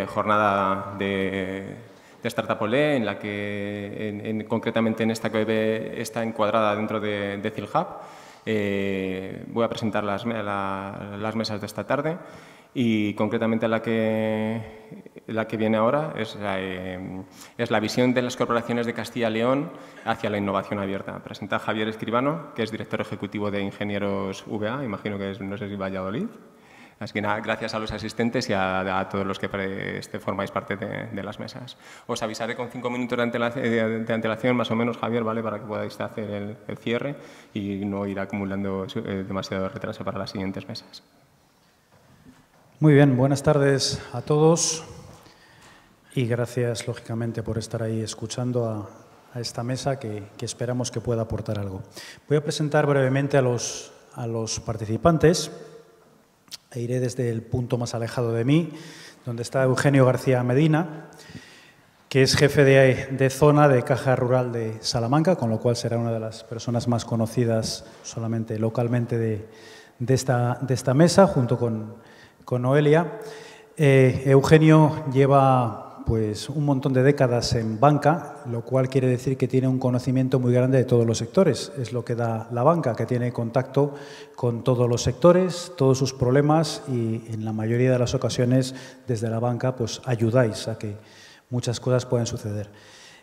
jornada de Startup Olé, en la que concretamente en esta que está encuadrada dentro de CILHub. Voy a presentar las mesas de esta tarde y concretamente la que viene ahora es la visión de las corporaciones de Castilla y León hacia la innovación abierta. Presenta Javier Escribano, que es director ejecutivo de Ingenieros VA, imagino que es, no sé si Valladolid. Así que nada, gracias a los asistentes y a todos los que formáis parte de las mesas. Os avisaré con 5 minutos de antelación, más o menos, Javier, ¿vale? Para que podáis hacer el cierre y no ir acumulando demasiado retraso para las siguientes mesas. Muy bien, buenas tardes a todos y gracias, lógicamente, por estar ahí escuchando a esta mesa que esperamos que pueda aportar algo. Voy a presentar brevemente a los participantes. E iré desde el punto más alejado de mí, donde está Eugenio García Medina, que es jefe de zona de Caja Rural de Salamanca, con lo cual será una de las personas más conocidas solamente localmente de esta mesa, junto con Noelia. Eugenio lleva pues un montón de décadas en banca, lo cual quiere decir que tiene un conocimiento muy grande de todos los sectores. Es lo que da la banca, que tiene contacto con todos los sectores, todos sus problemas y en la mayoría de las ocasiones desde la banca pues ayudáis a que muchas cosas puedan suceder.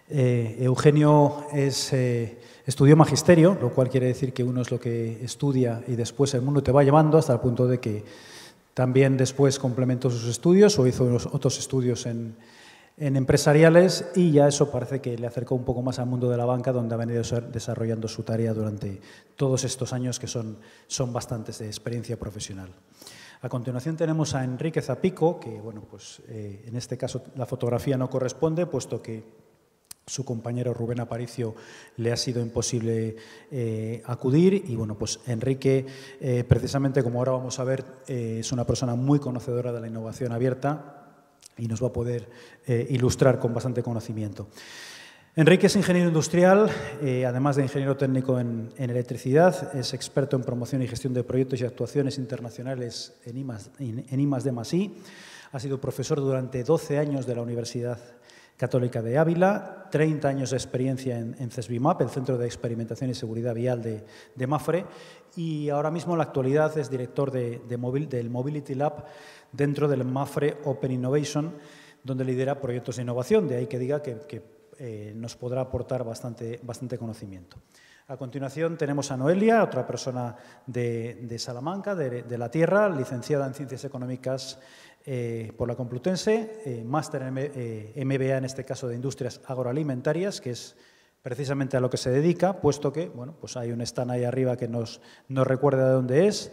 Eugenio estudió magisterio, lo cual quiere decir que uno es lo que estudia y después el mundo te va llevando hasta el punto de que también después complementó sus estudios o hizo otros estudios en empresariales y ya eso parece que le acercó un poco más al mundo de la banca, donde ha venido desarrollando su tarea durante todos estos años que son bastantes de experiencia profesional. A continuación tenemos a Enrique Zapico, que bueno, pues, en este caso la fotografía no corresponde, puesto que su compañero Rubén Aparicio le ha sido imposible acudir y bueno, pues Enrique, precisamente como ahora vamos a ver, es una persona muy conocedora de la innovación abierta y nos va a poder ilustrar con bastante conocimiento. Enrique es ingeniero industrial, además de ingeniero técnico en electricidad, es experto en promoción y gestión de proyectos y actuaciones internacionales en I+D+I. Ha sido profesor durante 12 años de la Universidad Católica de Ávila, 30 años de experiencia en CESBIMAP, el Centro de Experimentación y Seguridad Vial de Mafre, y ahora mismo en la actualidad es director del Mobility Lab dentro del Mafre Open Innovation, donde lidera proyectos de innovación, de ahí que diga que nos podrá aportar bastante conocimiento. A continuación tenemos a Noelia, otra persona de Salamanca, de la tierra, licenciada en Ciencias Económicas por la Complutense, máster en MBA, en este caso de Industrias Agroalimentarias, que es precisamente a lo que se dedica, puesto que bueno, pues hay un stand ahí arriba que nos recuerda de dónde es,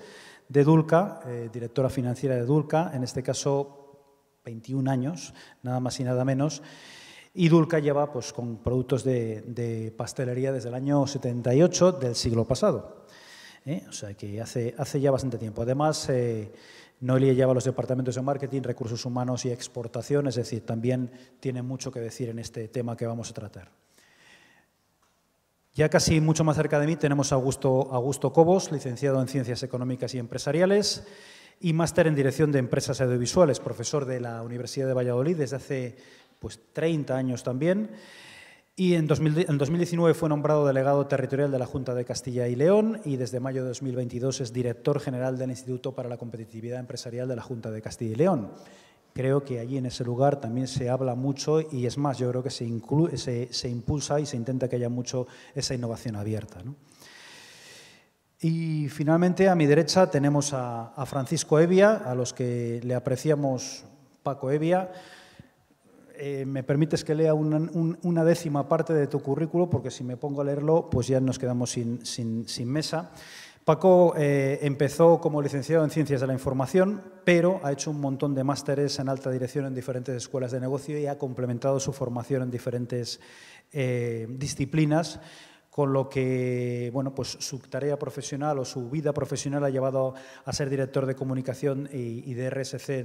de Dulca, directora financiera de Dulca, en este caso 21 años, nada más y nada menos, y Dulca lleva pues, con productos de pastelería desde el año 78 del siglo pasado. O sea que hace ya bastante tiempo. Además, Noelia lleva los departamentos de marketing, recursos humanos y exportación, es decir, también tiene mucho que decir en este tema que vamos a tratar. Ya casi mucho más cerca de mí tenemos a Augusto Cobos, licenciado en Ciencias Económicas y Empresariales y máster en Dirección de Empresas Audiovisuales, profesor de la Universidad de Valladolid desde hace pues, 30 años también. Y en 2019 fue nombrado delegado territorial de la Junta de Castilla y León y desde mayo de 2022 es director general del Instituto para la Competitividad Empresarial de la Junta de Castilla y León. Creo que allí en ese lugar también se habla mucho y es más, yo creo que se impulsa y se intenta que haya mucho esa innovación abierta, ¿no? Y finalmente a mi derecha tenemos a Francisco Evia, a los que le apreciamos Paco Evia. ¿Me permites que lea una décima parte de tu currículo? Porque si me pongo a leerlo, pues ya nos quedamos sin mesa. Paco empezó como licenciado en Ciencias de la Información, pero ha hecho un montón de másteres en alta dirección en diferentes escuelas de negocio y ha complementado su formación en diferentes disciplinas, con lo que bueno, pues su tarea profesional o su vida profesional ha llevado a ser director de comunicación y de RSC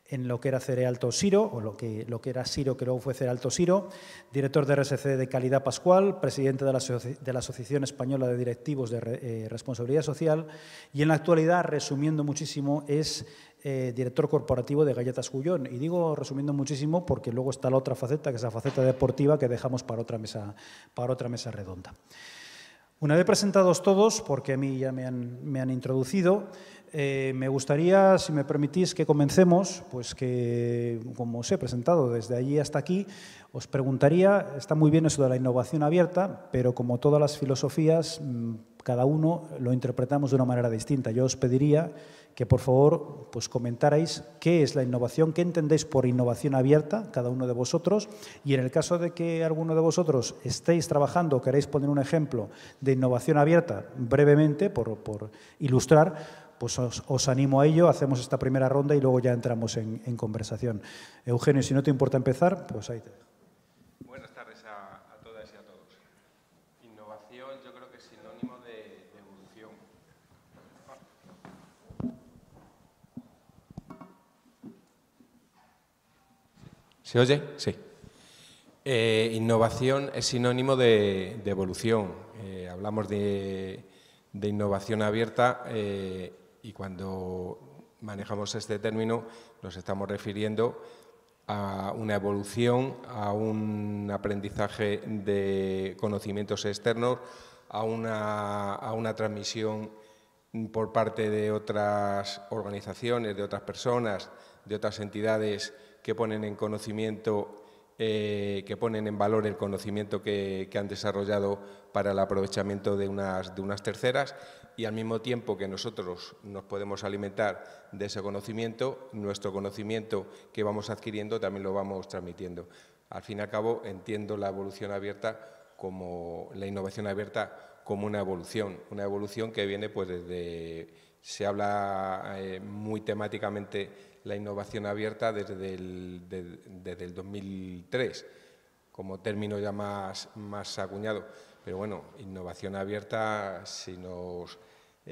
en lo que era Cerealto Siro, o lo que era Siro, que luego fue Cerealto Siro, director de RSC de Calidad Pascual, presidente de la Asociación Española de Directivos de Responsabilidad Social y en la actualidad, resumiendo muchísimo, es director corporativo de Galletas Cullón. Y digo resumiendo muchísimo porque luego está la otra faceta, que es la faceta deportiva, que dejamos para otra mesa redonda. Una vez presentados todos, porque a mí ya me han introducido, me gustaría, si me permitís, que comencemos, pues que, como os he presentado desde allí hasta aquí, os preguntaría, está muy bien eso de la innovación abierta, pero como todas las filosofías, cada uno lo interpretamos de una manera distinta. Yo os pediría que, por favor, pues comentarais qué es la innovación, qué entendéis por innovación abierta, cada uno de vosotros, y en el caso de que alguno de vosotros estéis trabajando o queréis poner un ejemplo de innovación abierta, brevemente, por ilustrar, pues os animo a ello, hacemos esta primera ronda y luego ya entramos en conversación. Eugenio, si no te importa empezar, pues ahí te dejo. Buenas tardes a todas y a todos. Innovación yo creo que es sinónimo de evolución. ¿Se oye? Sí. Innovación es sinónimo de evolución. Hablamos de innovación abierta y cuando manejamos este término nos estamos refiriendo a una evolución, a un aprendizaje de conocimientos externos, a una transmisión por parte de otras organizaciones, de otras personas, de otras entidades que ponen en conocimiento, que ponen en valor el conocimiento que han desarrollado para el aprovechamiento de unas terceras, y al mismo tiempo que nosotros nos podemos alimentar de ese conocimiento, nuestro conocimiento que vamos adquiriendo también lo vamos transmitiendo. Al fin y al cabo, entiendo la evolución abierta como la innovación abierta como una evolución que viene pues desde, se habla muy temáticamente la innovación abierta desde el 2003, como término ya más acuñado. Pero bueno, innovación abierta, si nos,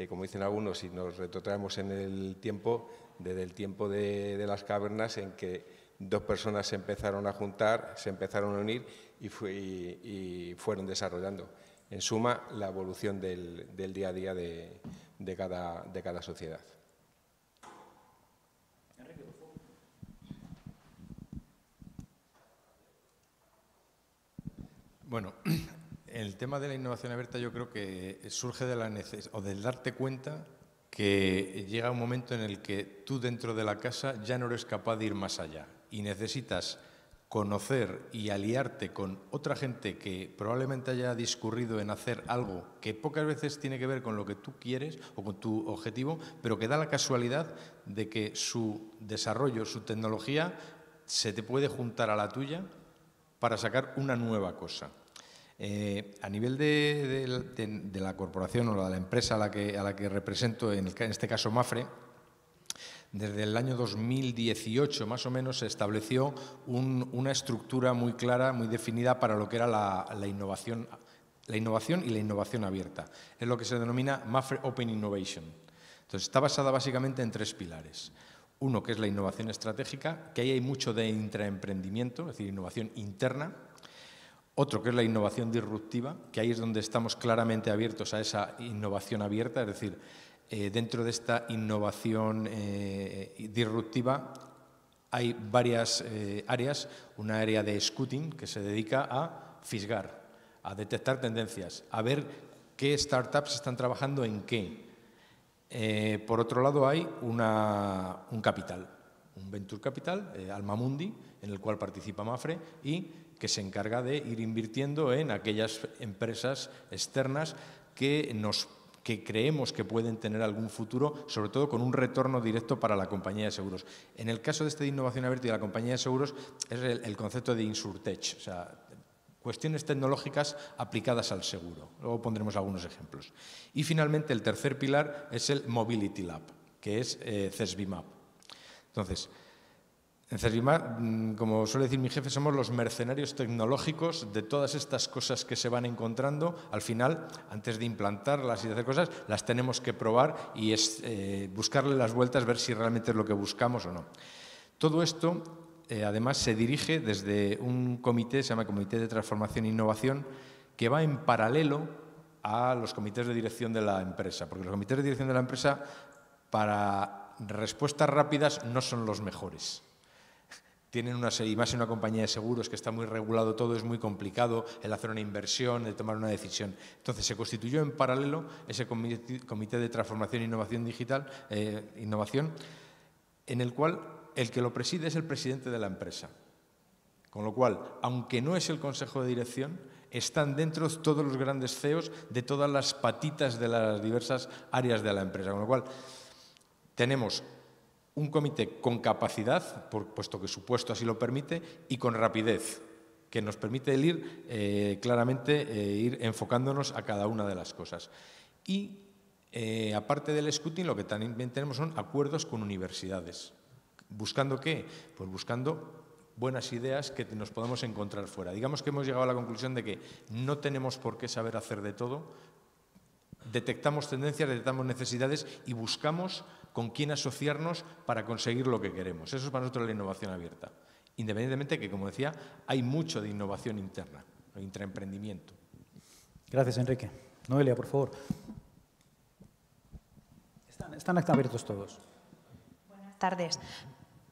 como dicen algunos, si nos retrotraemos en el tiempo, desde el tiempo de las cavernas en que dos personas se empezaron a juntar, se empezaron a unir y fueron desarrollando. En suma, la evolución del día a día de cada sociedad. Bueno, el tema de la innovación abierta yo creo que surge de la necesidad o del darte cuenta que llega un momento en el que tú dentro de la casa ya no eres capaz de ir más allá y necesitas conocer y aliarte con otra gente que probablemente haya discurrido en hacer algo que pocas veces tiene que ver con lo que tú quieres o con tu objetivo, pero que da la casualidad de que su desarrollo, su tecnología, se te puede juntar a la tuya para sacar una nueva cosa. A nivel de la corporación o de la empresa a la que represento, en este caso Mapfre, desde el año 2018 más o menos se estableció una estructura muy clara, muy definida para lo que era la innovación y la innovación abierta. Es lo que se denomina Mapfre Open Innovation. Entonces, está basada básicamente en tres pilares. Uno, que es la innovación estratégica, que ahí hay mucho de intraemprendimiento, es decir, innovación interna. Otro, que es la innovación disruptiva, que ahí es donde estamos claramente abiertos a esa innovación abierta, es decir, dentro de esta innovación disruptiva hay varias áreas. Una área de scouting que se dedica a fisgar, a detectar tendencias, a ver qué startups están trabajando en qué. Por otro lado hay un capital, un venture capital, Alma Mundi, en el cual participa Mapfre y que se encarga de ir invirtiendo en aquellas empresas externas que creemos que pueden tener algún futuro, sobre todo con un retorno directo para la compañía de seguros. En el caso de esta innovación abierta y de la compañía de seguros es el concepto de InsurTech, o sea, cuestiones tecnológicas aplicadas al seguro. Luego pondremos algunos ejemplos. Y finalmente el tercer pilar es el Mobility Lab, que es CESBIMAP. Entonces, en CESBIMAP, como suele decir mi jefe, somos los mercenarios tecnológicos de todas estas cosas que se van encontrando. Al final, antes de implantarlas y de hacer cosas, las tenemos que probar y buscarle las vueltas, ver si realmente es lo que buscamos o no. Todo esto, además, se dirige desde un comité, se llama Comité de Transformación e Innovación, que va en paralelo a los comités de dirección de la empresa, porque los comités de dirección de la empresa, para respuestas rápidas, no son los mejores. Tienen una serie, y más en una compañía de seguros que está muy regulado todo, es muy complicado el hacer una inversión, el tomar una decisión. Entonces, se constituyó en paralelo ese Comité de Transformación e Innovación Digital, en el cual el que lo preside es el presidente de la empresa. Con lo cual, aunque no es el Consejo de Dirección, están dentro todos los grandes CEOs de todas las patitas de las diversas áreas de la empresa. Con lo cual, tenemos un comité con capacidad, puesto que su puesto así lo permite, y con rapidez, que nos permite ir claramente ir enfocándonos a cada una de las cosas. Y, aparte del scouting, lo que también tenemos son acuerdos con universidades. ¿Buscando qué? Pues buscando buenas ideas que nos podamos encontrar fuera. Digamos que hemos llegado a la conclusión de que no tenemos por qué saber hacer de todo. Detectamos tendencias, detectamos necesidades y buscamos con quién asociarnos para conseguir lo que queremos. Eso es para nosotros la innovación abierta. Independientemente que, como decía, hay mucho de innovación interna, de intraemprendimiento. Gracias, Enrique. Noelia, por favor. Están abiertos todos. Buenas tardes.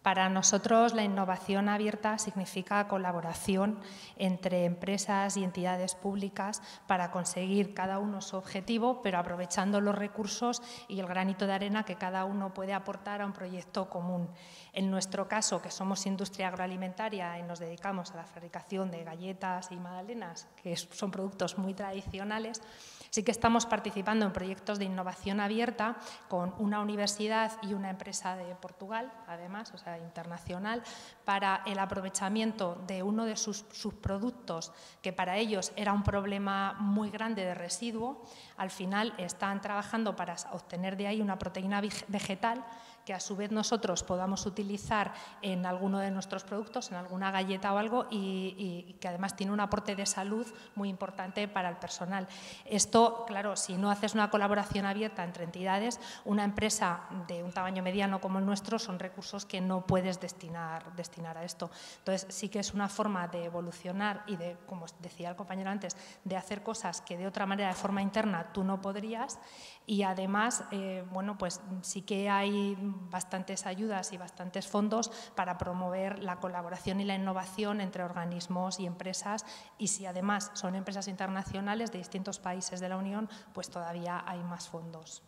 Para nosotros la innovación abierta significa colaboración entre empresas y entidades públicas para conseguir cada uno su objetivo, pero aprovechando los recursos y el granito de arena que cada uno puede aportar a un proyecto común. En nuestro caso, que somos industria agroalimentaria y nos dedicamos a la fabricación de galletas y magdalenas, que son productos muy tradicionales, sí que estamos participando en proyectos de innovación abierta con una universidad y una empresa de Portugal, además, o sea, internacional, para el aprovechamiento de uno de sus subproductos, que para ellos era un problema muy grande de residuo. Al final están trabajando para obtener de ahí una proteína vegetal que a su vez nosotros podamos utilizar en alguno de nuestros productos, en alguna galleta o algo, y que además tiene un aporte de salud muy importante para el personal. Esto, claro, si no haces una colaboración abierta entre entidades, una empresa de un tamaño mediano como el nuestro son recursos que no puedes destinar a esto. Entonces, sí que es una forma de evolucionar y de, como decía el compañero antes, de hacer cosas que de otra manera, de forma interna, tú no podrías. Y además, bueno, pues sí que hay bastantes ayudas y bastantes fondos para promover la colaboración y la innovación entre organismos y empresas, y si además son empresas internacionales de distintos países de la Unión, pues todavía hay más fondos.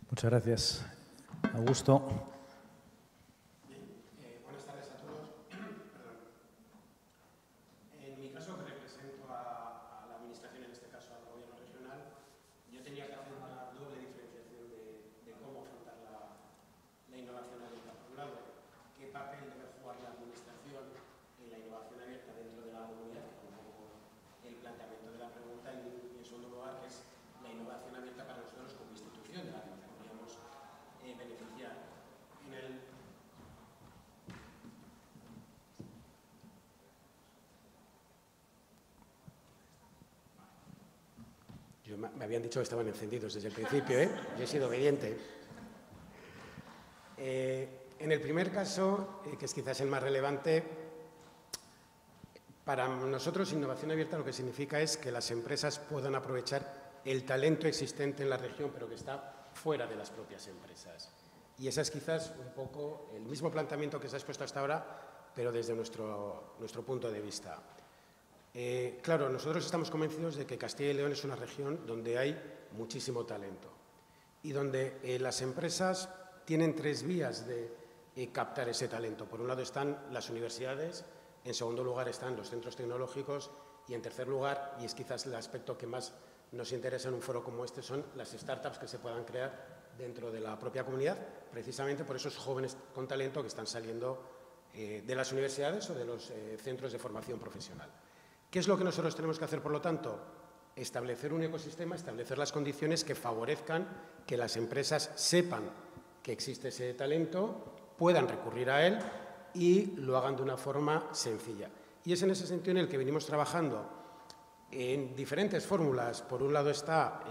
Muchas gracias. Augusto. Buenas tardes a todos. En mi caso, que represento a la Administración, en este caso al Gobierno regional, yo tenía que hacer una doble diferenciación de cómo afrontar la innovación abierta. Por un lado, qué papel debe jugar la Administración en la innovación abierta dentro de la comunidad, que es un poco el planteamiento de la pregunta, y en segundo lugar, que es la innovación abierta para nosotros como institución de la que nos podríamos beneficiar. Me habían dicho que estaban encendidos desde el principio, ¿eh? Yo he sido obediente. En el primer caso, que es quizás el más relevante, para nosotros innovación abierta lo que significa es que las empresas puedan aprovechar el talento existente en la región, pero que está fuera de las propias empresas. Y ese es quizás un poco el mismo planteamiento que se ha expuesto hasta ahora, pero desde nuestro punto de vista. Claro, nosotros estamos convencidos de que Castilla y León es una región donde hay muchísimo talento y donde las empresas tienen tres vías de captar ese talento. Por un lado están las universidades, en segundo lugar están los centros tecnológicos y en tercer lugar, y es quizás el aspecto que más nos interesa en un foro como este, son las startups que se puedan crear dentro de la propia comunidad, precisamente por esos jóvenes con talento que están saliendo de las universidades o de los centros de formación profesional. ¿Qué es lo que nosotros tenemos que hacer, por lo tanto? Establecer un ecosistema, establecer las condiciones que favorezcan que las empresas sepan que existe ese talento, puedan recurrir a él y lo hagan de una forma sencilla. Y es en ese sentido en el que venimos trabajando en diferentes fórmulas. Por un lado está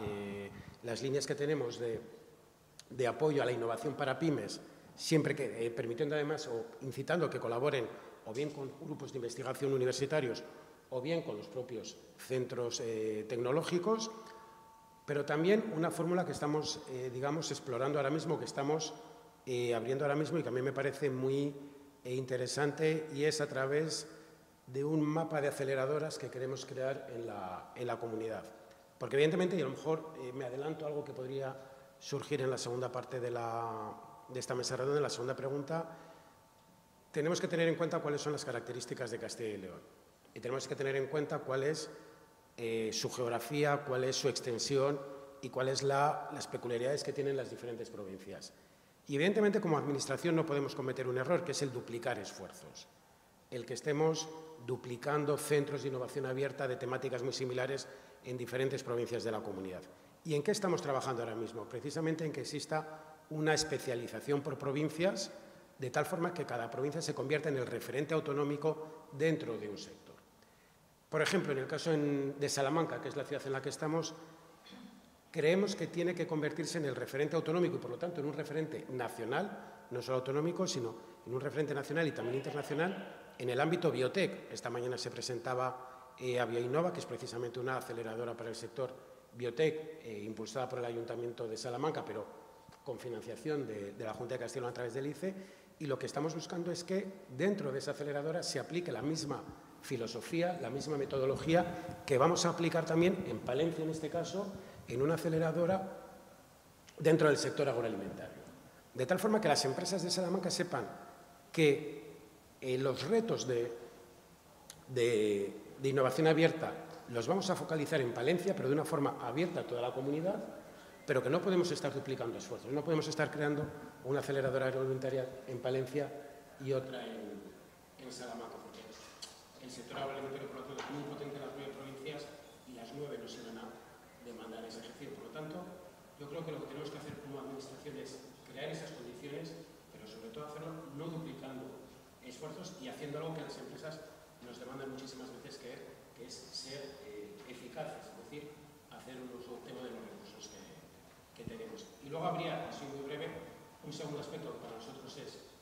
las líneas que tenemos de apoyo a la innovación para pymes, siempre que permitiendo además o incitando que colaboren o bien con grupos de investigación universitarios o bien con los propios centros tecnológicos, pero también una fórmula que estamos, digamos, explorando ahora mismo, que estamos abriendo ahora mismo y que a mí me parece muy interesante, y es a través de un mapa de aceleradoras que queremos crear en la comunidad. Porque evidentemente, y a lo mejor me adelanto a algo que podría surgir en la segunda parte de esta mesa redonda, en la segunda pregunta, tenemos que tener en cuenta cuáles son las características de Castilla y León. Y tenemos que tener en cuenta cuál es su geografía, cuál es su extensión y cuáles las peculiaridades que tienen las diferentes provincias. Y evidentemente, como administración, no podemos cometer un error, que es el duplicar esfuerzos. El que estemos duplicando centros de innovación abierta de temáticas muy similares en diferentes provincias de la comunidad. ¿Y en qué estamos trabajando ahora mismo? Precisamente en que exista una especialización por provincias, de tal forma que cada provincia se convierta en el referente autonómico dentro de un sector. Por ejemplo, en el caso de Salamanca, que es la ciudad en la que estamos, creemos que tiene que convertirse en el referente autonómico y, por lo tanto, en un referente nacional, no solo autonómico, sino en un referente nacional y también internacional en el ámbito biotech. Esta mañana se presentaba a Bioinnova, que es precisamente una aceleradora para el sector biotech, impulsada por el Ayuntamiento de Salamanca, pero con financiación de la Junta de Castilla y León a través del ICE, y lo que estamos buscando es que dentro de esa aceleradora se aplique la misma filosofía, la misma metodología que vamos a aplicar también en Palencia, en este caso, en una aceleradora dentro del sector agroalimentario. De tal forma que las empresas de Salamanca sepan que los retos de innovación abierta los vamos a focalizar en Palencia, pero de una forma abierta a toda la comunidad, pero que no podemos estar duplicando esfuerzos, no podemos estar creando una aceleradora agroalimentaria en Palencia y otra en Salamanca, porque el sector agroalimentario, por lo tanto, es muy potente en las 9 provincias y las 9 no se van a demandar ese ejercicio. Por lo tanto, yo creo que lo que tenemos que hacer como administración es crear esas condiciones, pero sobre todo hacerlo no duplicando esfuerzos y haciendo algo que las empresas nos demandan muchísimas veces, que es ser eficaces, es decir, hacer un uso óptimo de los recursos que tenemos. Y luego habría, así muy breve, un segundo aspecto que para nosotros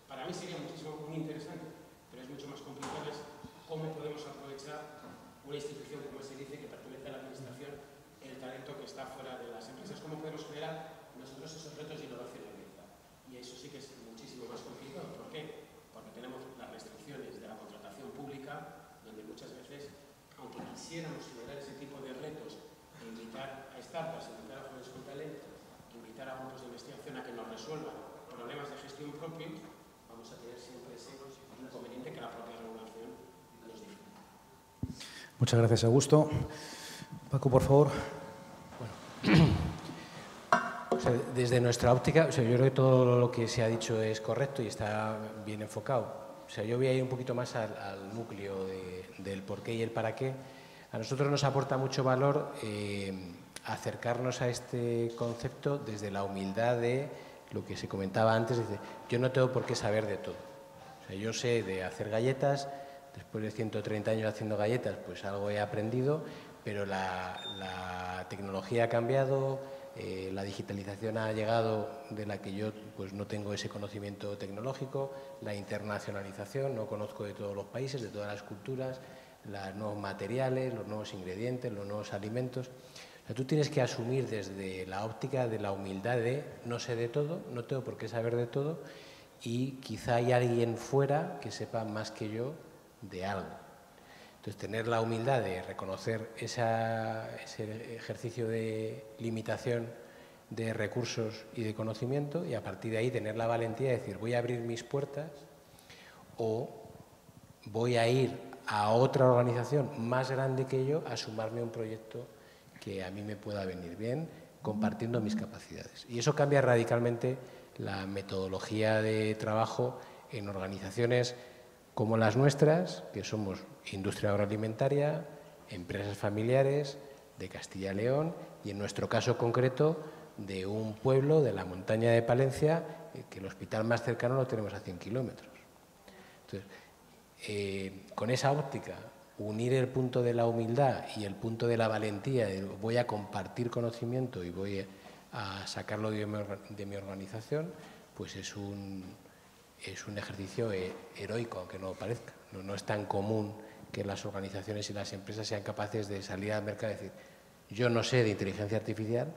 para mí sería muy interesante, pero es mucho más complicado, es cómo podemos aprovechar una institución como se dice, que pertenece a la administración, el talento que está fuera de las empresas, cómo podemos generar nosotros esos retos de innovación abierta. Y eso sí que es muchísimo más complicado. ¿Por qué? Porque tenemos las restricciones de la contratación pública, donde muchas veces, aunque quisiéramos generar ese tipo de retos, e invitar a startups, invitar a jóvenes con talento, invitar a grupos de investigación a que nos resuelvan problemas de gestión propios, vamos a tener siempre ese inconveniente que la propia regulación nos dificulta. Muchas gracias, Augusto. Paco, por favor. Bueno, o sea, desde nuestra óptica, o sea, yo creo que todo lo que se ha dicho es correcto y está bien enfocado. O sea, yo voy a ir un poquito más al núcleo del por qué y el para qué. A nosotros nos aporta mucho valor acercarnos a este concepto desde la humildad de lo que se comentaba antes, dice, yo no tengo por qué saber de todo. O sea, yo sé de hacer galletas, después de 130 años haciendo galletas, pues algo he aprendido, pero la tecnología ha cambiado, la digitalización ha llegado, de la que yo pues no tengo ese conocimiento tecnológico, la internacionalización, no conozco de todos los países, de todas las culturas, los nuevos materiales, los nuevos ingredientes, los nuevos alimentos. O sea, tú tienes que asumir desde la óptica de la humildad de no sé de todo, no tengo por qué saber de todo y quizá hay alguien fuera que sepa más que yo de algo. Entonces, tener la humildad de reconocer ese ejercicio de limitación de recursos y de conocimiento y a partir de ahí tener la valentía de decir voy a abrir mis puertas o voy a ir a otra organización más grande que yo a sumarme a un proyecto que a mí me pueda venir bien, compartiendo mis capacidades. Y eso cambia radicalmente la metodología de trabajo en organizaciones como las nuestras, que somos industria agroalimentaria, empresas familiares de Castilla y León y en nuestro caso concreto de un pueblo de la montaña de Palencia, que el hospital más cercano lo tenemos a 100 kilómetros. Entonces, con esa óptica, unir el punto de la humildad y el punto de la valentía, de voy a compartir conocimiento y voy a sacarlo de mi organización, pues es un es un ejercicio heroico, aunque no lo parezca. No es tan común que las organizaciones y las empresas sean capaces de salir al mercado y decir, yo no sé de inteligencia artificial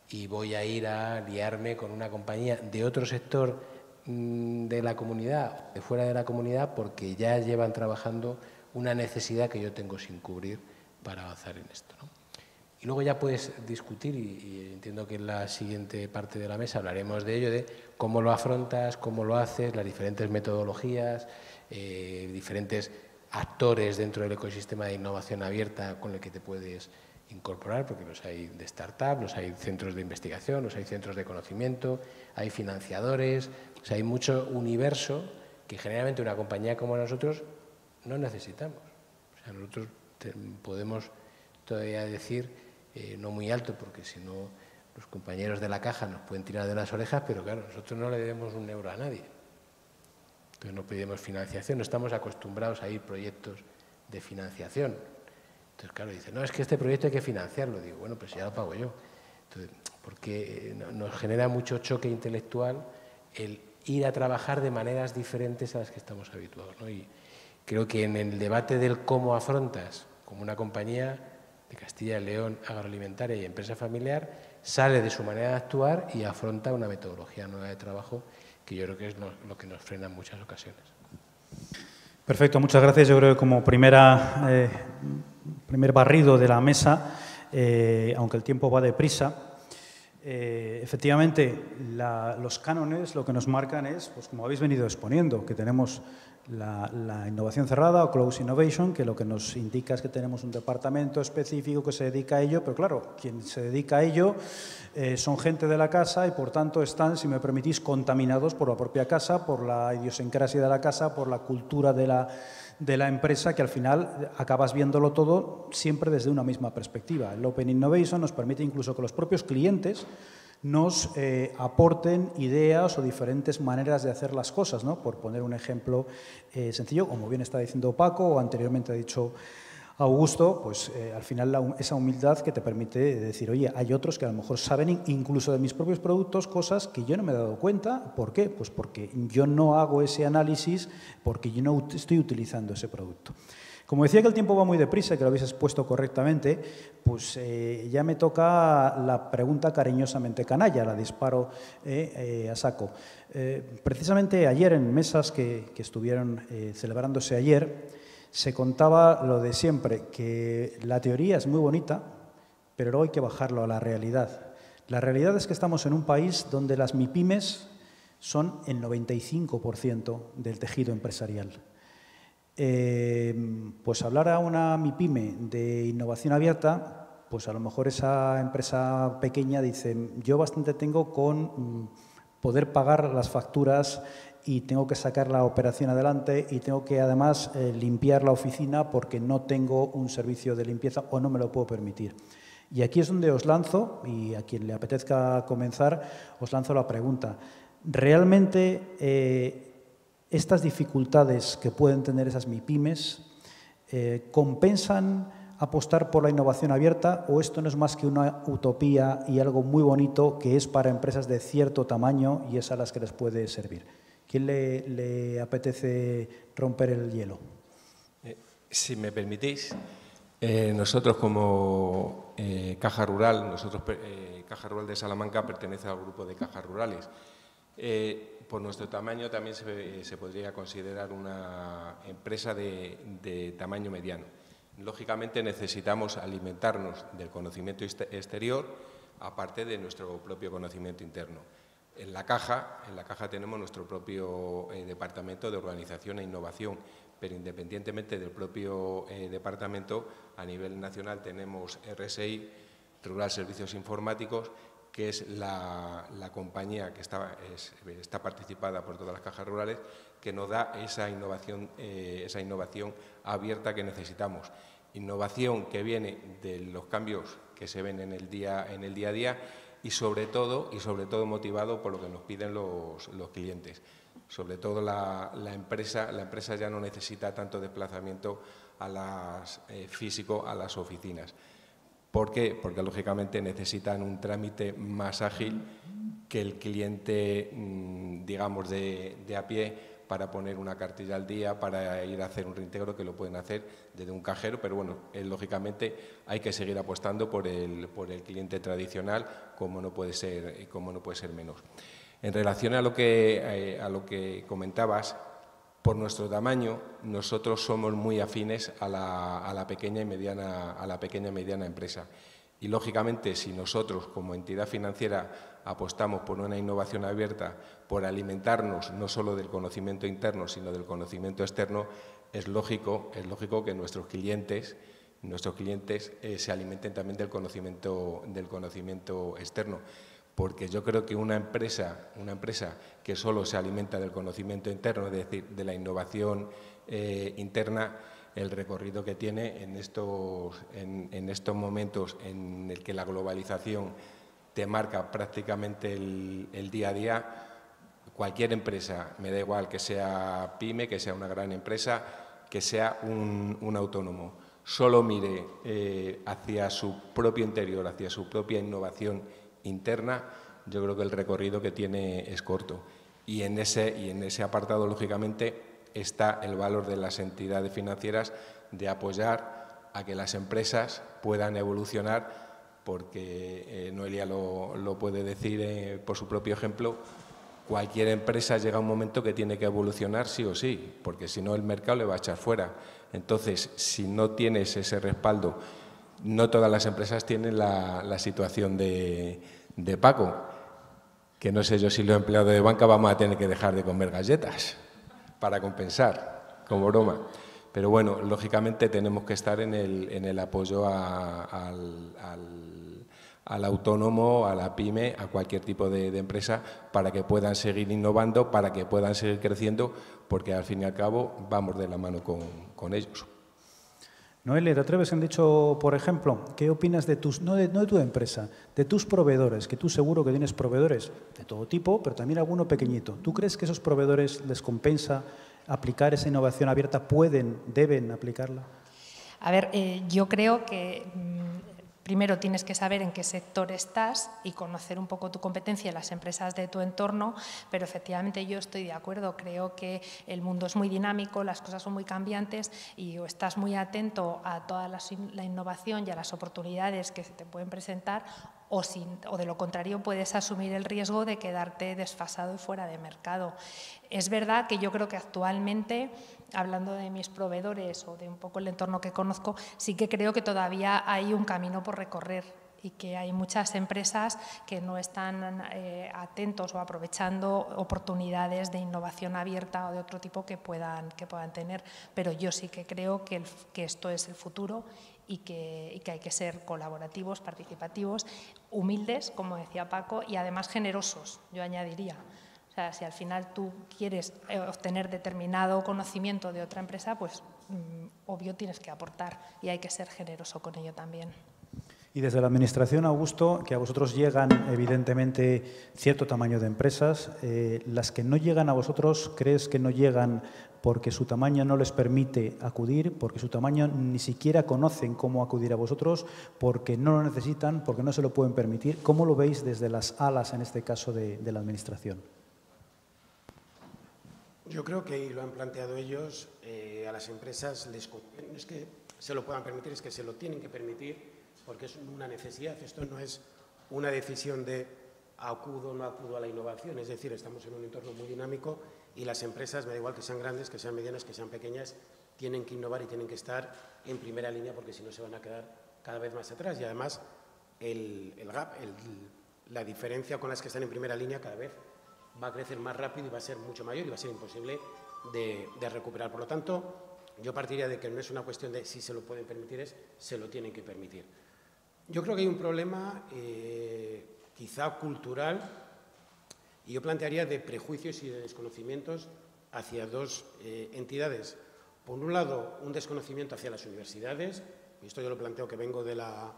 y voy a ir a liarme con una compañía de otro sector de la comunidad, de fuera de la comunidad, porque ya llevan trabajando una necesidad que yo tengo sin cubrir para avanzar en esto, ¿no? Y luego ya puedes discutir, y entiendo que en la siguiente parte de la mesa hablaremos de ello, de cómo lo afrontas, cómo lo haces, las diferentes metodologías, diferentes actores dentro del ecosistema de innovación abierta con el que te puedes incorporar, porque los hay de startup, los hay centros de investigación, los hay centros de conocimiento, hay financiadores, o sea, hay mucho universo que generalmente una compañía como nosotros no necesitamos. O sea, nosotros podemos todavía decir, no muy alto, porque si no los compañeros de la caja nos pueden tirar de las orejas, pero claro, nosotros no le debemos un euro a nadie. Entonces no pedimos financiación, no estamos acostumbrados a ir proyectos de financiación. Entonces, claro, dice, no, es que este proyecto hay que financiarlo. Digo, bueno, pues ya lo pago yo. Entonces, porque nos genera mucho choque intelectual el ir a trabajar de maneras diferentes a las que estamos habituados, ¿no? Y creo que en el debate del cómo afrontas como una compañía de Castilla y León agroalimentaria y empresa familiar, sale de su manera de actuar y afronta una metodología nueva de trabajo que yo creo que es lo que nos frena en muchas ocasiones. Perfecto, muchas gracias. Yo creo que como primer barrido de la mesa, aunque el tiempo va deprisa, efectivamente los cánones lo que nos marcan es, pues como habéis venido exponiendo, que tenemos la innovación cerrada o closed innovation, que lo que nos indica es que tenemos un departamento específico que se dedica a ello, pero claro, quien se dedica a ello son gente de la casa y por tanto están, si me permitís, contaminados por la propia casa, por la idiosincrasia de la casa, por la cultura de la empresa, que al final acabas viéndolo todo siempre desde una misma perspectiva. El Open Innovation nos permite incluso que los propios clientes nos aporten ideas o diferentes maneras de hacer las cosas, ¿no? Por poner un ejemplo sencillo, como bien está diciendo Paco o anteriormente ha dicho Augusto, pues al final esa humildad que te permite decir, oye, hay otros que a lo mejor saben incluso de mis propios productos cosas que yo no me he dado cuenta. ¿Por qué? Pues porque yo no hago ese análisis, porque yo no estoy utilizando ese producto. Como decía que el tiempo va muy deprisa y que lo habéis expuesto correctamente, pues ya me toca la pregunta cariñosamente canalla, la disparo a saco. Precisamente ayer, en mesas que estuvieron celebrándose ayer, se contaba lo de siempre, que la teoría es muy bonita, pero luego hay que bajarlo a la realidad. La realidad es que estamos en un país donde las MIPYMES son el 95% del tejido empresarial. Pues hablar a una MIPYME de innovación abierta, pues a lo mejor esa empresa pequeña dice, yo bastante tengo con poder pagar las facturas y tengo que sacar la operación adelante y tengo que además limpiar la oficina porque no tengo un servicio de limpieza o no me lo puedo permitir. Y aquí es donde os lanzo, y a quien le apetezca comenzar, os lanzo la pregunta. ¿Realmente estas dificultades que pueden tener esas MIPYMES compensan apostar por la innovación abierta o esto no es más que una utopía y algo muy bonito que es para empresas de cierto tamaño y es a las que les puede servir? ¿Quién le apetece romper el hielo? Si me permitís, nosotros como Caja Rural, Caja Rural de Salamanca pertenece al grupo de cajas rurales. Por nuestro tamaño también se podría considerar una empresa de tamaño mediano. Lógicamente necesitamos alimentarnos del conocimiento exterior, aparte de nuestro propio conocimiento interno. En la caja tenemos nuestro propio departamento de organización e innovación, pero independientemente del propio departamento, a nivel nacional tenemos RSI, Rural Servicios Informáticos, que es la compañía que está participada por todas las cajas rurales, que nos da esa innovación abierta que necesitamos. Innovación que viene de los cambios que se ven en el día a día y sobre todo motivado por lo que nos piden los clientes. Sobre todo la empresa ya no necesita tanto desplazamiento físico a las oficinas. ¿Por qué? Porque lógicamente necesitan un trámite más ágil que el cliente, digamos, de a pie, para poner una cartilla al día, para ir a hacer un reintegro, que lo pueden hacer desde un cajero, pero bueno, lógicamente hay que seguir apostando por el cliente tradicional, como no puede ser menos. En relación a lo que comentabas, por nuestro tamaño, nosotros somos muy afines a la pequeña y mediana empresa. Y, lógicamente, si nosotros, como entidad financiera, apostamos por una innovación abierta, por alimentarnos no solo del conocimiento interno, sino del conocimiento externo, es lógico que nuestros clientes se alimenten también del conocimiento externo. Porque yo creo que una empresa que solo se alimenta del conocimiento interno, es decir, de la innovación interna, el recorrido que tiene en estos momentos en el que la globalización te marca prácticamente el día a día, cualquier empresa, me da igual que sea pyme, que sea una gran empresa, que sea un autónomo, solo mire hacia su propio interior, hacia su propia innovación interna, yo creo que el recorrido que tiene es corto. Y en ese apartado, lógicamente, está el valor de las entidades financieras de apoyar a que las empresas puedan evolucionar, porque Noelia lo puede decir por su propio ejemplo, cualquier empresa llega a un momento que tiene que evolucionar sí o sí, porque si no el mercado le va a echar fuera. Entonces, si no tienes ese respaldo, no todas las empresas tienen la situación de Paco, que no sé yo si los empleados de banca vamos a tener que dejar de comer galletas para compensar, como broma. Pero bueno, lógicamente tenemos que estar en el apoyo al autónomo, a la pyme, a cualquier tipo de empresa, para que puedan seguir innovando, para que puedan seguir creciendo, porque al fin y al cabo vamos de la mano con ellos. Noelia, ¿te atreves en dicho, por ejemplo, qué opinas de tus, no de tu empresa, de tus proveedores, que tú seguro que tienes proveedores de todo tipo, pero también alguno pequeñito? ¿Tú crees que esos proveedores les compensa aplicar esa innovación abierta? ¿Deben aplicarla? A ver, yo creo que primero tienes que saber en qué sector estás y conocer un poco tu competencia en las empresas de tu entorno, pero efectivamente yo estoy de acuerdo, creo que el mundo es muy dinámico, las cosas son muy cambiantes y o estás muy atento a toda la innovación y a las oportunidades que se te pueden presentar o de lo contrario puedes asumir el riesgo de quedarte desfasado y fuera de mercado. Es verdad que yo creo que actualmente, hablando de mis proveedores o de un poco el entorno que conozco, sí que creo que todavía hay un camino por recorrer y que hay muchas empresas que no están atentos o aprovechando oportunidades de innovación abierta o de otro tipo que puedan tener. Pero yo sí que creo que esto es el futuro y que hay que ser colaborativos, participativos, humildes, como decía Paco, y además generosos, yo añadiría. O sea, si al final tú quieres obtener determinado conocimiento de otra empresa, pues obvio tienes que aportar y hay que ser generoso con ello también. Y desde la Administración, Augusto, que a vosotros llegan evidentemente cierto tamaño de empresas, las que no llegan a vosotros, ¿crees que no llegan porque su tamaño no les permite acudir, porque su tamaño ni siquiera conocen cómo acudir a vosotros, porque no lo necesitan, porque no se lo pueden permitir? ¿Cómo lo veis desde las alas, en este caso, de la Administración? Yo creo que, y lo han planteado ellos, a las empresas no es que se lo puedan permitir, es que se lo tienen que permitir porque es una necesidad. Esto no es una decisión de acudo o no acudo a la innovación, es decir, estamos en un entorno muy dinámico y las empresas, me da igual que sean grandes, que sean medianas, que sean pequeñas, tienen que innovar y tienen que estar en primera línea porque si no se van a quedar cada vez más atrás. Y además el gap, la diferencia con las que están en primera línea cada vez va a crecer más rápido y va a ser mucho mayor y va a ser imposible de recuperar. Por lo tanto, yo partiría de que no es una cuestión de si se lo pueden permitir, es se lo tienen que permitir. Yo creo que hay un problema quizá cultural y yo plantearía de prejuicios y de desconocimientos hacia dos entidades. Por un lado, un desconocimiento hacia las universidades, y esto yo lo planteo que vengo de la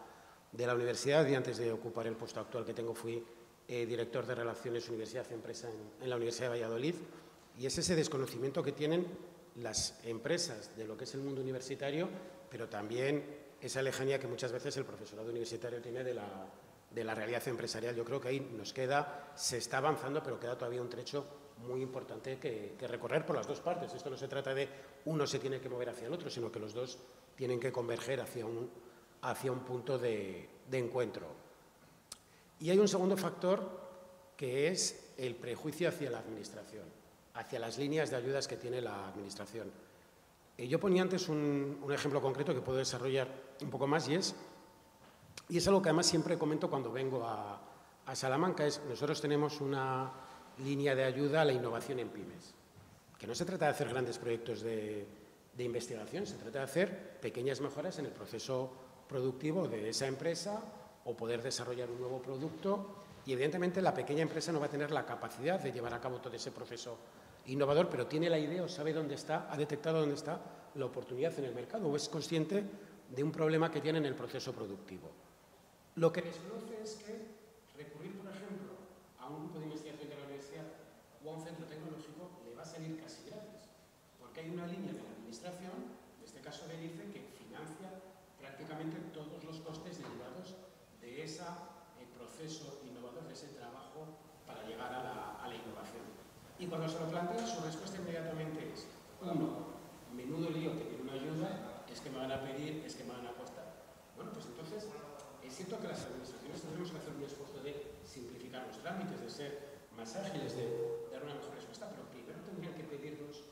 universidad y antes de ocupar el puesto actual que tengo fui director de Relaciones Universidad-Empresa en la Universidad de Valladolid, y es ese desconocimiento que tienen las empresas de lo que es el mundo universitario, pero también esa lejanía que muchas veces el profesorado universitario tiene de de la realidad empresarial. Yo creo que ahí se está avanzando, pero queda todavía un trecho muy importante que recorrer por las dos partes. Esto no se trata de uno se tiene que mover hacia el otro, sino que los dos tienen que converger hacia un punto de encuentro. Y hay un segundo factor que es el prejuicio hacia la Administración, hacia las líneas de ayudas que tiene la Administración. Yo ponía antes un ejemplo concreto que puedo desarrollar un poco más y es algo que además siempre comento cuando vengo a Salamanca, nosotros tenemos una línea de ayuda a la innovación en pymes, que no se trata de hacer grandes proyectos de investigación, se trata de hacer pequeñas mejoras en el proceso productivo de esa empresa o poder desarrollar un nuevo producto y evidentemente la pequeña empresa no va a tener la capacidad de llevar a cabo todo ese proceso innovador, pero tiene la idea o sabe dónde está, ha detectado dónde está la oportunidad en el mercado o es consciente de un problema que tiene en el proceso productivo. Lo que desconoce es que recurrir, por ejemplo, a un grupo de investigación de la universidad o a un centro tecnológico le va a salir casi gratis, porque hay una línea de la Administración, en este caso del ICE, que financia prácticamente todos los costes derivados de ese proceso innovador, de ese trabajo para llegar a la innovación. Y cuando se lo plantea, su respuesta inmediatamente es, uno, menudo lío pedir una ayuda, es que me van a pedir, es que me van a costar. Bueno, pues entonces, es cierto que las administraciones tendremos que hacer un esfuerzo de simplificar los trámites, de ser más ágiles, de dar una mejor respuesta, pero primero tendrían que pedirnos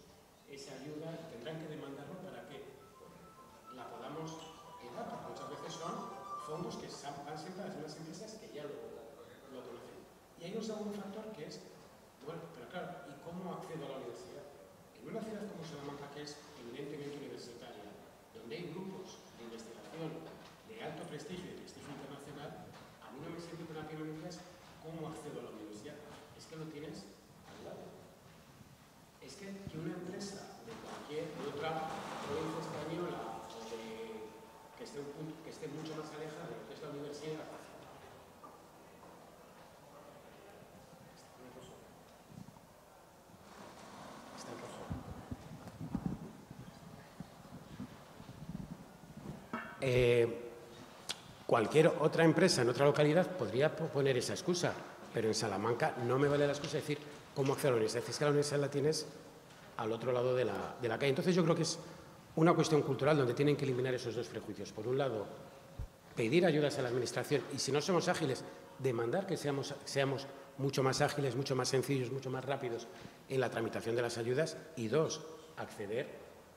esa ayuda y tendrán que demandarlo para que la podamos dar, porque muchas veces son fondos que van siempre a las mismas empresas que ya lo conocen. Y hay un segundo factor que es, bueno, pero claro, ¿y cómo accedo a la universidad? En una ciudad como Salamanca, que es eminentemente universitaria, donde hay grupos de investigación de alto prestigio y de prestigio internacional, a mí no me sirve que una pyme me digas cómo accedo a la universidad. Es que lo tienes al lado. Es que una empresa de cualquier otra provincia española o que esté mucho más alejada de lo que es la universidad, cualquier otra empresa en otra localidad podría poner esa excusa, pero en Salamanca no me vale la excusa de decir cómo acceder a la universidad. Es que la universidad la tienes al otro lado de la calle. Entonces yo creo que es una cuestión cultural donde tienen que eliminar esos dos prejuicios. Por un lado, pedir ayudas a la Administración y si no somos ágiles, demandar que seamos mucho más ágiles, mucho más sencillos, mucho más rápidos en la tramitación de las ayudas y dos, acceder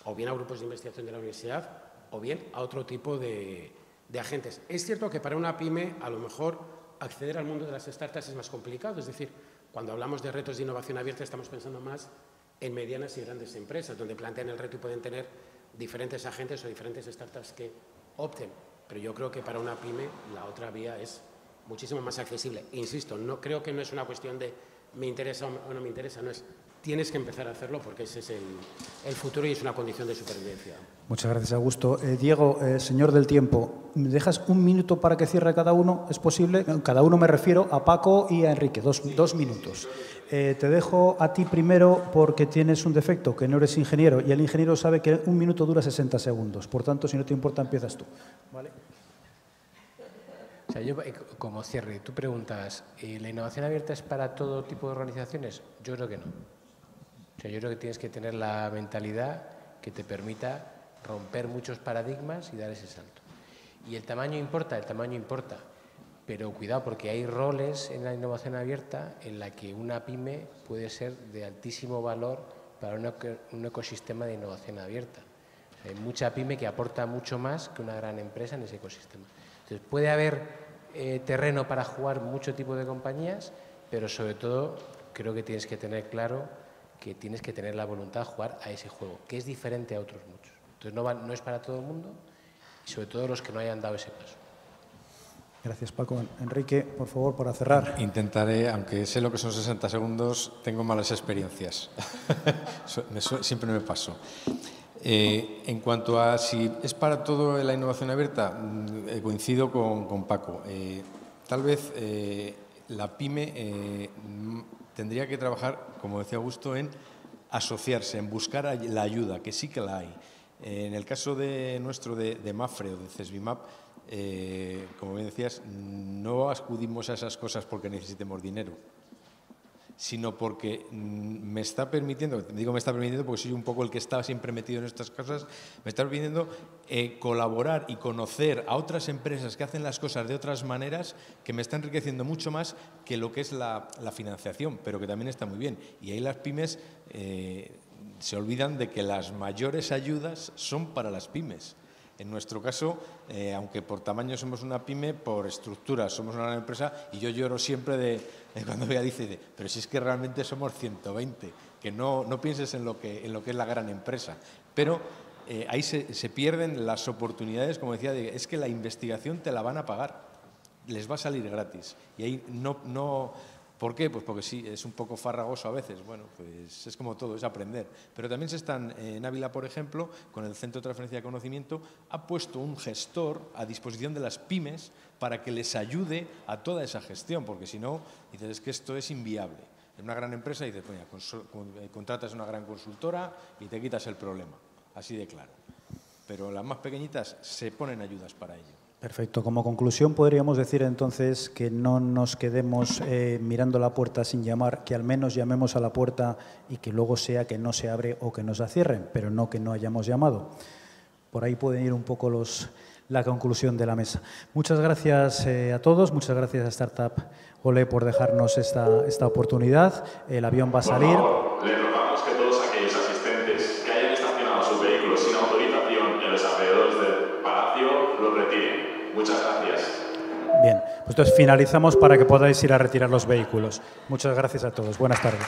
o bien a grupos de investigación de la universidad o bien a otro tipo de agentes. Es cierto que para una pyme a lo mejor acceder al mundo de las startups es más complicado, es decir, cuando hablamos de retos de innovación abierta estamos pensando más en medianas y grandes empresas, donde plantean el reto y pueden tener diferentes agentes o diferentes startups que opten. Pero yo creo que para una pyme la otra vía es muchísimo más accesible. Insisto, no creo que no es una cuestión de me interesa o no me interesa, no es tienes que empezar a hacerlo porque ese es el futuro y es una condición de supervivencia. Muchas gracias, Augusto. Diego, señor del tiempo, ¿me dejas un minuto para que cierre cada uno? ¿Es posible? Cada uno me refiero a Paco y a Enrique, dos minutos. Te dejo a ti primero porque tienes un defecto, que no eres ingeniero, y el ingeniero sabe que un minuto dura 60 segundos. Por tanto, si no te importa, empiezas tú. ¿Vale? O sea, yo, como cierre, tú preguntas, ¿la innovación abierta es para todo tipo de organizaciones? Yo creo que no. O sea, yo creo que tienes que tener la mentalidad que te permita romper muchos paradigmas y dar ese salto. Y el tamaño importa, pero cuidado porque hay roles en la innovación abierta en la que una pyme puede ser de altísimo valor para un ecosistema de innovación abierta. O sea, hay mucha pyme que aporta mucho más que una gran empresa en ese ecosistema. Entonces puede haber terreno para jugar mucho tipo de compañías, pero sobre todo creo que tienes que tener claro que tienes que tener la voluntad de jugar a ese juego, que es diferente a otros muchos. Entonces no es para todo el mundo y sobre todo los que no hayan dado ese paso. Gracias, Paco. Enrique, por favor, para cerrar. Intentaré, aunque sé lo que son 60 segundos, tengo malas experiencias. Siempre me paso. En cuanto a si es para todo la innovación abierta, coincido con Paco. Tal vez la pyme tendría que trabajar, como decía Augusto, en asociarse, en buscar la ayuda, que sí que la hay. En el caso nuestro de MAFRE o de CESBIMAP, como bien decías, no acudimos a esas cosas porque necesitemos dinero, sino porque me está permitiendo, digo me está permitiendo porque soy un poco el que está siempre metido en estas cosas, me está permitiendo colaborar y conocer a otras empresas que hacen las cosas de otras maneras que me está enriqueciendo mucho más que lo que es la financiación, pero que también está muy bien. Y ahí las pymes se olvidan de que las mayores ayudas son para las pymes. En nuestro caso, aunque por tamaño somos una pyme, por estructura somos una gran empresa, y yo lloro siempre de cuando ella dice, pero si es que realmente somos 120, que no pienses en lo que es la gran empresa. Pero ahí se pierden las oportunidades, como decía, es que la investigación te la van a pagar, les va a salir gratis. Y ahí no ¿por qué? Pues porque sí, es un poco farragoso a veces. Bueno, pues es como todo, es aprender. Pero también se están, en Ávila, por ejemplo, con el Centro de Transferencia de Conocimiento, ha puesto un gestor a disposición de las pymes para que les ayude a toda esa gestión, porque si no, dices, es que esto es inviable. En una gran empresa dices, contratas una gran consultora y te quitas el problema, así de claro. Pero las más pequeñitas se ponen ayudas para ello. Perfecto. Como conclusión podríamos decir entonces que no nos quedemos mirando la puerta sin llamar, que al menos llamemos a la puerta y que luego sea que no se abre o que nos la cierren, pero no que no hayamos llamado. Por ahí pueden ir un poco la conclusión de la mesa. Muchas gracias a todos, muchas gracias a Startup Olé por dejarnos esta oportunidad. El avión va a salir. Por favor, le rogamos que todos aquellos asistentes que hayan estacionado sus vehículos sin autorización en los alrededores del palacio los retiren. Muchas gracias. Bien, pues entonces finalizamos para que podáis ir a retirar los vehículos. Muchas gracias a todos. Buenas tardes.